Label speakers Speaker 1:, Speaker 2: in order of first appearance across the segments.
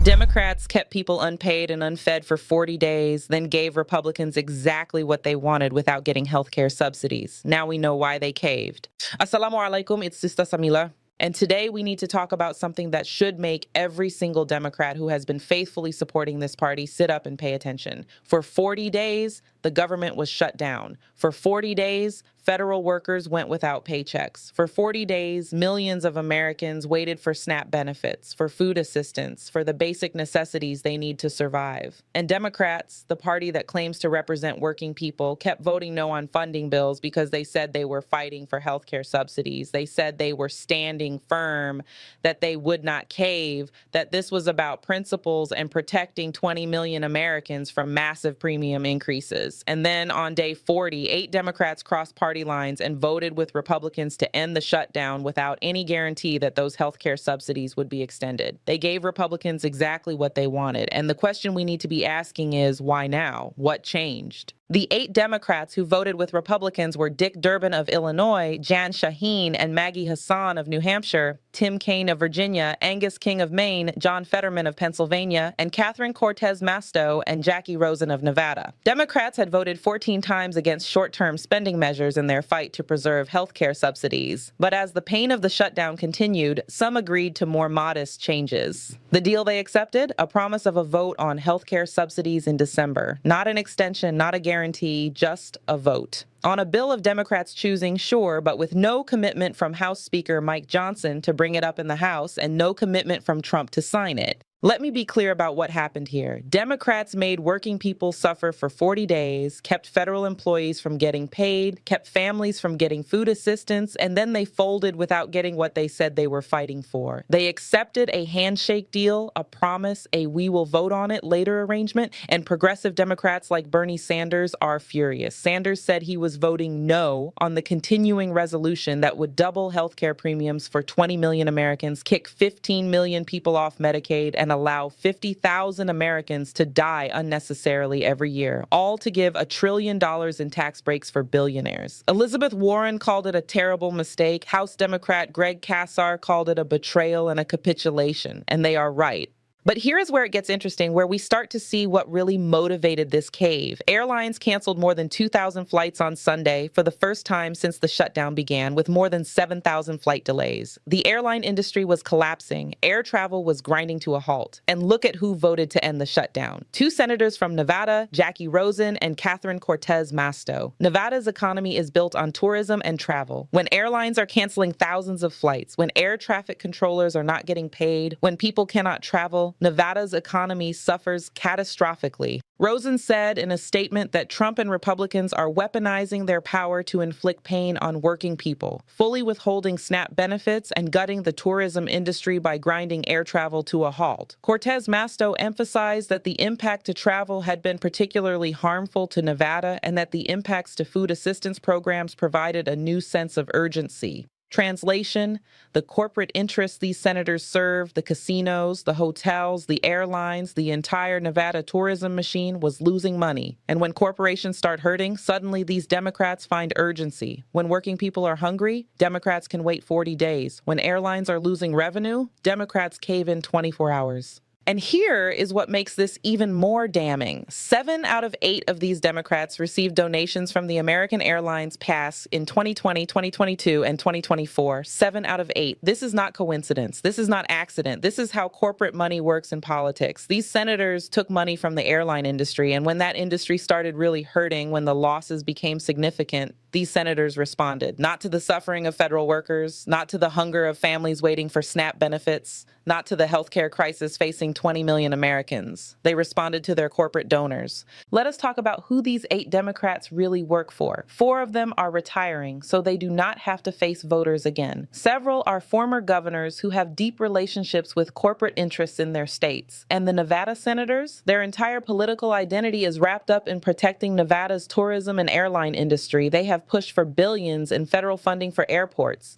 Speaker 1: Democrats kept people unpaid and unfed for 40 days, then gave Republicans exactly what they wanted without getting healthcare subsidies. Now we know why they caved. Assalamu alaikum, it's Sista Samilah. And today we need to talk about something that should make every single Democrat who has been faithfully supporting this party sit up and pay attention. For 40 days, the government was shut down. For 40 days, federal workers went without paychecks. For 40 days, millions of Americans waited for SNAP benefits, for food assistance, for the basic necessities they need to survive. And Democrats, the party that claims to represent working people, kept voting no on funding bills because they said they were fighting for healthcare subsidies. They said they were standing firm, that they would not cave, that this was about principles and protecting 20 million Americans from massive premium increases. And then on day 40, 8 Democrats crossed party lines and voted with Republicans to end the shutdown without any guarantee that those healthcare subsidies would be extended. They gave Republicans exactly what they wanted. And the question we need to be asking is, why now? What changed? The 8 Democrats who voted with Republicans were Dick Durbin of Illinois, Jan Shaheen and Maggie Hassan of New Hampshire, Tim Kaine of Virginia, Angus King of Maine, John Fetterman of Pennsylvania, and Catherine Cortez Masto and Jackie Rosen of Nevada. Democrats had voted 14 times against short-term spending measures in their fight to preserve health care subsidies. But as the pain of the shutdown continued, some agreed to more modest changes. The deal they accepted? A promise of a vote on health care subsidies in December. Not an extension, not a guarantee, just a vote. On a bill of Democrats choosing, sure, but with no commitment from House Speaker Mike Johnson to bring it up in the House and no commitment from Trump to sign it. Let me be clear about what happened here. Democrats made working people suffer for 40 days, kept federal employees from getting paid, kept families from getting food assistance, and then they folded without getting what they said they were fighting for. They accepted a handshake deal, a promise, a we will vote on it later arrangement, and progressive Democrats like Bernie Sanders are furious. Sanders said he was voting no on the continuing resolution that would double healthcare premiums for 20 million Americans, kick 15 million people off Medicaid, and allow 50,000 Americans to die unnecessarily every year, all to give $1 trillion in tax breaks for billionaires. Elizabeth Warren called it a terrible mistake. House Democrat Greg Casar called it a betrayal and a capitulation, and they are right. But here is where it gets interesting, where we start to see what really motivated this cave. Airlines canceled more than 2,000 flights on Sunday for the first time since the shutdown began, with more than 7,000 flight delays. The airline industry was collapsing. Air travel was grinding to a halt. And look at who voted to end the shutdown. 2 senators from Nevada, Jackie Rosen and Catherine Cortez Masto. Nevada's economy is built on tourism and travel. When airlines are canceling thousands of flights, when air traffic controllers are not getting paid, when people cannot travel, Nevada's economy suffers catastrophically. Rosen said in a statement that Trump and Republicans are weaponizing their power to inflict pain on working people, fully withholding SNAP benefits and gutting the tourism industry by grinding air travel to a halt. Cortez Masto emphasized that the impact to travel had been particularly harmful to Nevada and that the impacts to food assistance programs provided a new sense of urgency. Translation, the corporate interests these senators serve, the casinos, the hotels, the airlines, the entire Nevada tourism machine was losing money. And when corporations start hurting, suddenly these Democrats find urgency. When working people are hungry, Democrats can wait 40 days. When airlines are losing revenue, Democrats cave in 24 hours. And here is what makes this even more damning. 7 out of 8 of these Democrats received donations from the American Airlines pass in 2020, 2022, and 2024. 7 out of 8. This is not coincidence. This is not accident. This is how corporate money works in politics. These senators took money from the airline industry, and when that industry started really hurting, when the losses became significant, these senators responded. Not to the suffering of federal workers, not to the hunger of families waiting for SNAP benefits, not to the healthcare crisis facing 20 million Americans. They responded to their corporate donors. Let us talk about who these 8 Democrats really work for. 4 of them are retiring, so they do not have to face voters again. Several are former governors who have deep relationships with corporate interests in their states. And the Nevada senators, their entire political identity is wrapped up in protecting Nevada's tourism and airline industry. They have pushed for billions in federal funding for airports.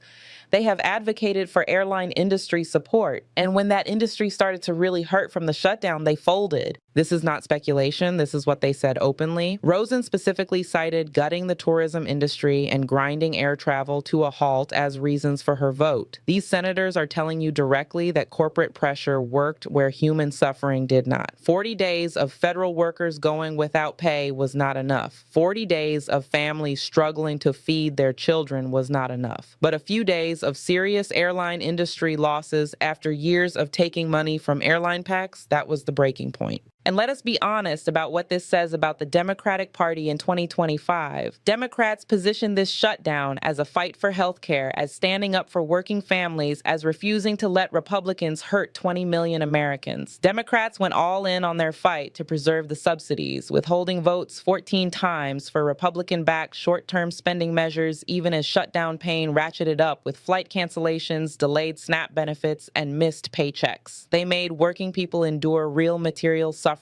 Speaker 1: They have advocated for airline industry support, and when that industry started to really hurt from the shutdown, they folded. This is not speculation. This is what they said openly. Rosen specifically cited gutting the tourism industry and grinding air travel to a halt as reasons for her vote. These senators are telling you directly that corporate pressure worked where human suffering did not. 40 days of federal workers going without pay was not enough. 40 days of families struggling to feed their children was not enough. But a few days of serious airline industry losses after years of taking money from airline PACs, that was the breaking point. And let us be honest about what this says about the Democratic Party in 2025. Democrats position this shutdown as a fight for healthcare, as standing up for working families, as refusing to let Republicans hurt 20 million Americans. Democrats went all in on their fight to preserve the subsidies, withholding votes 14 times for Republican-backed short-term spending measures, even as shutdown pain ratcheted up with flight cancellations, delayed SNAP benefits, and missed paychecks. They made working people endure real material suffering,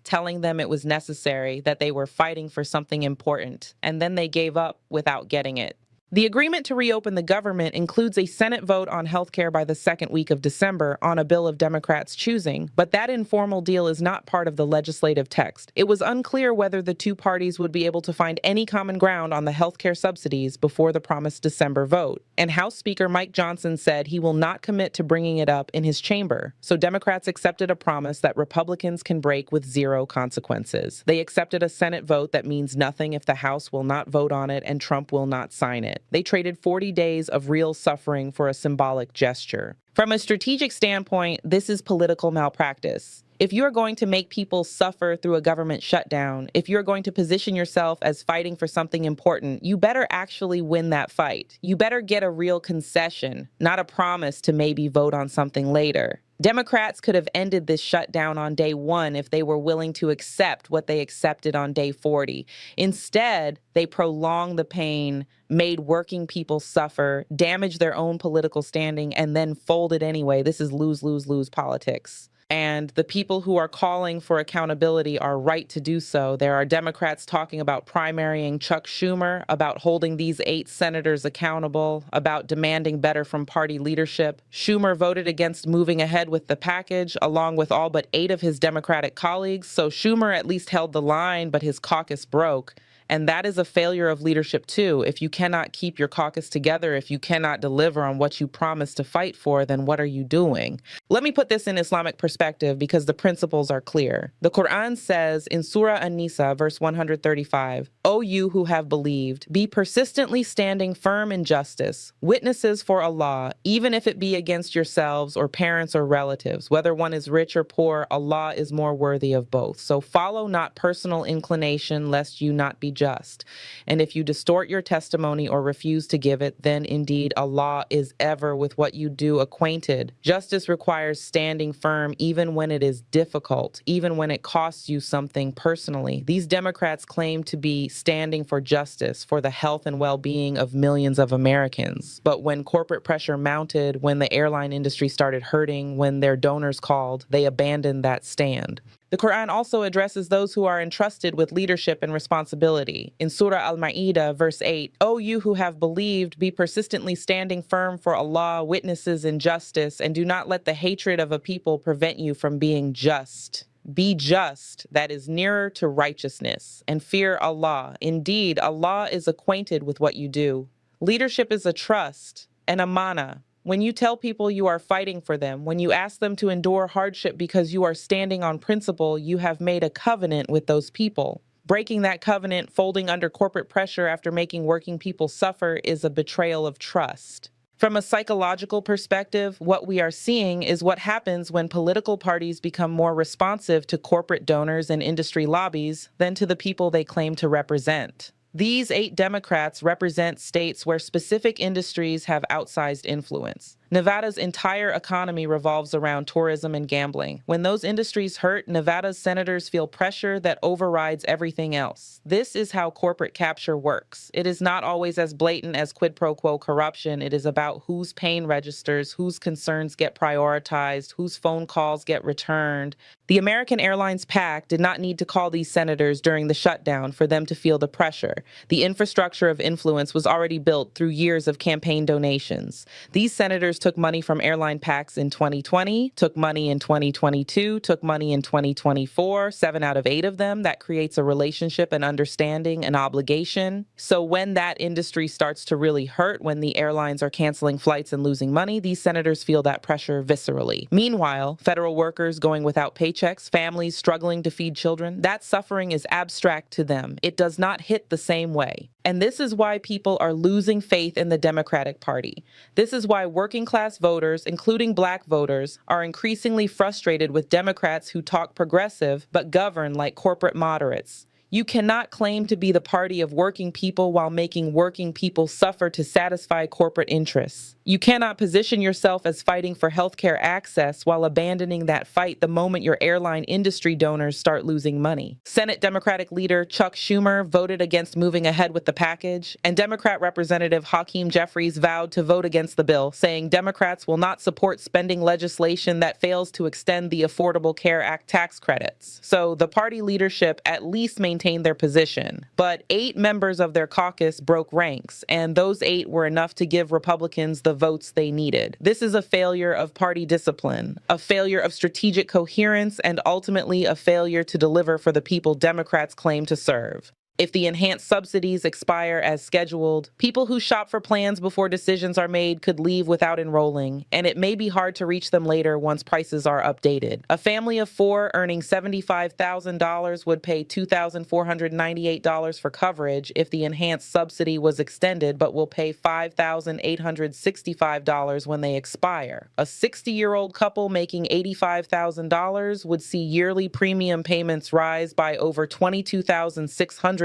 Speaker 1: telling them it was necessary, that they were fighting for something important, and then they gave up without getting it. The agreement to reopen the government includes a Senate vote on healthcare by the second week of December on a bill of Democrats' choosing, but that informal deal is not part of the legislative text. It was unclear whether the two parties would be able to find any common ground on the healthcare subsidies before the promised December vote. And House Speaker Mike Johnson said he will not commit to bringing it up in his chamber. So Democrats accepted a promise that Republicans can break with zero consequences. They accepted a Senate vote that means nothing if the House will not vote on it and Trump will not sign it. They traded 40 days of real suffering for a symbolic gesture. From a strategic standpoint, this is political malpractice. If you're going to make people suffer through a government shutdown, if you're going to position yourself as fighting for something important, you better actually win that fight. You better get a real concession, not a promise to maybe vote on something later. Democrats could have ended this shutdown on day 1 if they were willing to accept what they accepted on day 40. Instead, they prolonged the pain, made working people suffer, damaged their own political standing, and then folded anyway. This is lose, lose, lose politics. And the people who are calling for accountability are right to do so. There are Democrats talking about primarying Chuck Schumer, about holding these 8 senators accountable, about demanding better from party leadership. Schumer voted against moving ahead with the package, along with all but 8 of his Democratic colleagues. So Schumer at least held the line, but his caucus broke. And that is a failure of leadership, too. If you cannot keep your caucus together, if you cannot deliver on what you promised to fight for, then what are you doing? Let me put this in Islamic perspective because the principles are clear. The Quran says in Surah An-Nisa, verse 135, "O you who have believed, be persistently standing firm in justice, witnesses for Allah, even if it be against yourselves or parents or relatives. Whether one is rich or poor, Allah is more worthy of both. So follow not personal inclination, lest you not be just. And if you distort your testimony or refuse to give it, then indeed Allah is ever with what you do acquainted." Justice requires standing firm even when it is difficult, even when it costs you something personally. These Democrats claim to be standing for justice, for the health and well-being of millions of Americans. But when corporate pressure mounted, when the airline industry started hurting, when their donors called, they abandoned that stand. The Quran also addresses those who are entrusted with leadership and responsibility. In Surah Al-Ma'idah, verse 8, "O you who have believed, be persistently standing firm for Allah, witnesses in justice, and do not let the hatred of a people prevent you from being just." Be just, that is nearer to righteousness, and fear Allah. Indeed, Allah is acquainted with what you do. Leadership is a trust, an amana. When you tell people you are fighting for them, when you ask them to endure hardship because you are standing on principle, you have made a covenant with those people. Breaking that covenant, folding under corporate pressure after making working people suffer, is a betrayal of trust. From a psychological perspective, what we are seeing is what happens when political parties become more responsive to corporate donors and industry lobbies than to the people they claim to represent. These 8 Democrats represent states where specific industries have outsized influence. Nevada's entire economy revolves around tourism and gambling. When those industries hurt, Nevada's senators feel pressure that overrides everything else. This is how corporate capture works. It is not always as blatant as quid pro quo corruption. It is about whose pain registers, whose concerns get prioritized, whose phone calls get returned. The American Airlines PAC did not need to call these senators during the shutdown for them to feel the pressure. The infrastructure of influence was already built through years of campaign donations. These senators took money from airline PACs in 2020, took money in 2022, took money in 2024, 7 out of 8 of them. That creates a relationship, an understanding, an obligation. So when that industry starts to really hurt, when the airlines are canceling flights and losing money, these senators feel that pressure viscerally. Meanwhile, federal workers going without paychecks, families struggling to feed children, that suffering is abstract to them. It does not hit the same way. And this is why people are losing faith in the Democratic Party. This is why working class voters, including Black voters, are increasingly frustrated with Democrats who talk progressive but govern like corporate moderates. You cannot claim to be the party of working people while making working people suffer to satisfy corporate interests. You cannot position yourself as fighting for healthcare access while abandoning that fight the moment your airline industry donors start losing money. Senate Democratic leader Chuck Schumer voted against moving ahead with the package, and Democrat Representative Hakeem Jeffries vowed to vote against the bill, saying Democrats will not support spending legislation that fails to extend the Affordable Care Act tax credits. So the party leadership at least maintained their position, but 8 members of their caucus broke ranks, and those 8 were enough to give Republicans the votes they needed. This is a failure of party discipline, a failure of strategic coherence, and ultimately a failure to deliver for the people Democrats claim to serve. If the enhanced subsidies expire as scheduled, people who shop for plans before decisions are made could leave without enrolling, and it may be hard to reach them later once prices are updated. A family of 4 earning $75,000 would pay $2,498 for coverage if the enhanced subsidy was extended, but will pay $5,865 when they expire. A 60-year-old couple making $85,000 would see yearly premium payments rise by over $22,600,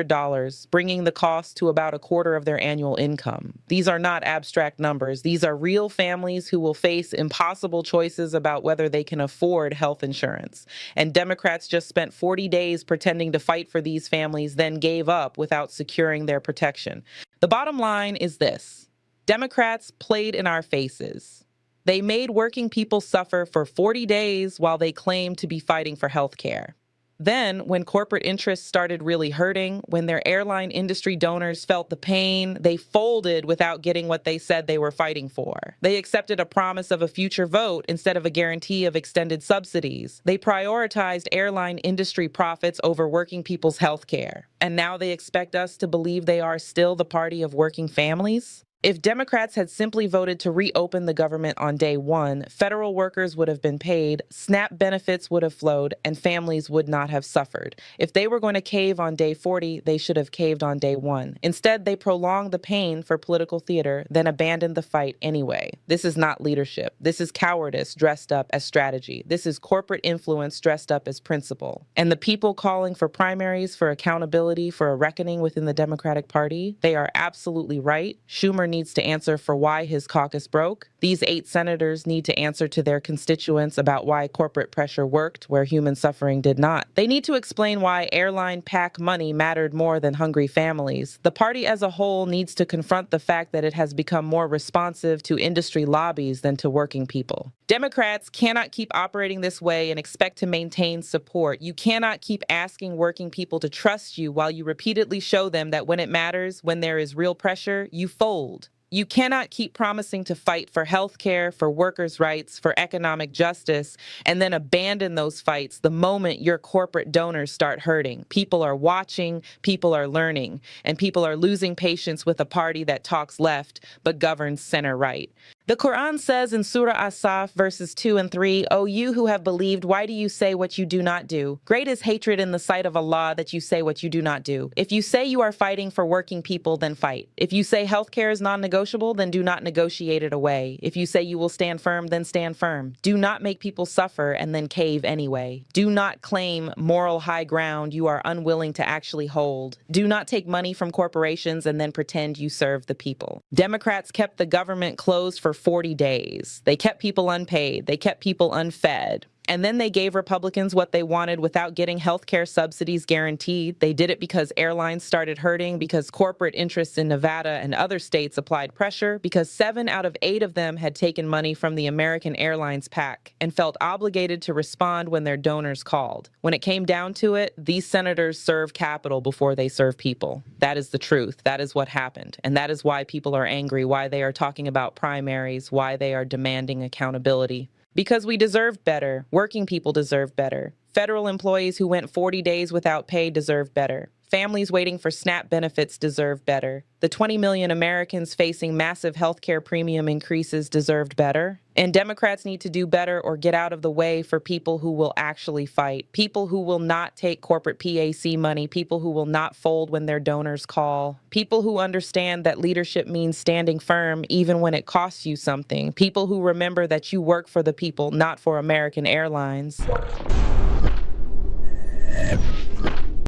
Speaker 1: bringing the cost to about a quarter of their annual income. These are not abstract numbers. These are real families who will face impossible choices about whether they can afford health insurance. And Democrats just spent 40 days pretending to fight for these families, then gave up without securing their protection. The bottom line is this: Democrats played in our faces. They made working people suffer for 40 days while they claimed to be fighting for health care. Then, when corporate interests started really hurting, when their airline industry donors felt the pain, they folded without getting what they said they were fighting for. They accepted a promise of a future vote instead of a guarantee of extended subsidies. They prioritized airline industry profits over working people's health care. And now they expect us to believe they are still the party of working families? If Democrats had simply voted to reopen the government on day 1, federal workers would have been paid, SNAP benefits would have flowed, and families would not have suffered. If they were going to cave on day 40, they should have caved on day 1. Instead, they prolonged the pain for political theater, then abandoned the fight anyway. This is not leadership. This is cowardice dressed up as strategy. This is corporate influence dressed up as principle. And the people calling for primaries, for accountability, for a reckoning within the Democratic Party, they are absolutely right. Schumer needs to answer for why his caucus broke. These 8 senators need to answer to their constituents about why corporate pressure worked where human suffering did not. They need to explain why airline PAC money mattered more than hungry families. The party as a whole needs to confront the fact that it has become more responsive to industry lobbies than to working people. Democrats cannot keep operating this way and expect to maintain support. You cannot keep asking working people to trust you while you repeatedly show them that when it matters, when there is real pressure, you fold. You cannot keep promising to fight for health care, for workers' rights, for economic justice, and then abandon those fights the moment your corporate donors start hurting. People are watching, people are learning, and people are losing patience with a party that talks left but governs center-right. The Quran says in Surah As-Saf, verses 2 and 3, "O you who have believed, why do you say what you do not do? Great is hatred in the sight of Allah that you say what you do not do. If you say you are fighting for working people, then fight. If you say healthcare is non-negotiable, then do not negotiate it away. If you say you will stand firm, then stand firm. Do not make people suffer and then cave anyway. Do not claim moral high ground you are unwilling to actually hold. Do not take money from corporations and then pretend you serve the people." Democrats kept the government closed for for 40 days. They kept people unpaid. They kept people unfed. And then they gave Republicans what they wanted without getting health care subsidies guaranteed. They did it because airlines started hurting, because corporate interests in Nevada and other states applied pressure, because 7 out of 8 of them had taken money from the American Airlines PAC and felt obligated to respond when their donors called. When it came down to it, these senators serve capital before they serve people. That is the truth. That is what happened. And that is why people are angry, why they are talking about primaries, why they are demanding accountability. Because we deserved better. Working people deserve better. Federal employees who went 40 days without pay deserve better. Families waiting for SNAP benefits deserve better. The 20 million Americans facing massive healthcare premium increases deserved better. And Democrats need to do better or get out of the way for people who will actually fight. People who will not take corporate PAC money. People who will not fold when their donors call. People who understand that leadership means standing firm even when it costs you something. People who remember that you work for the people, not for American Airlines.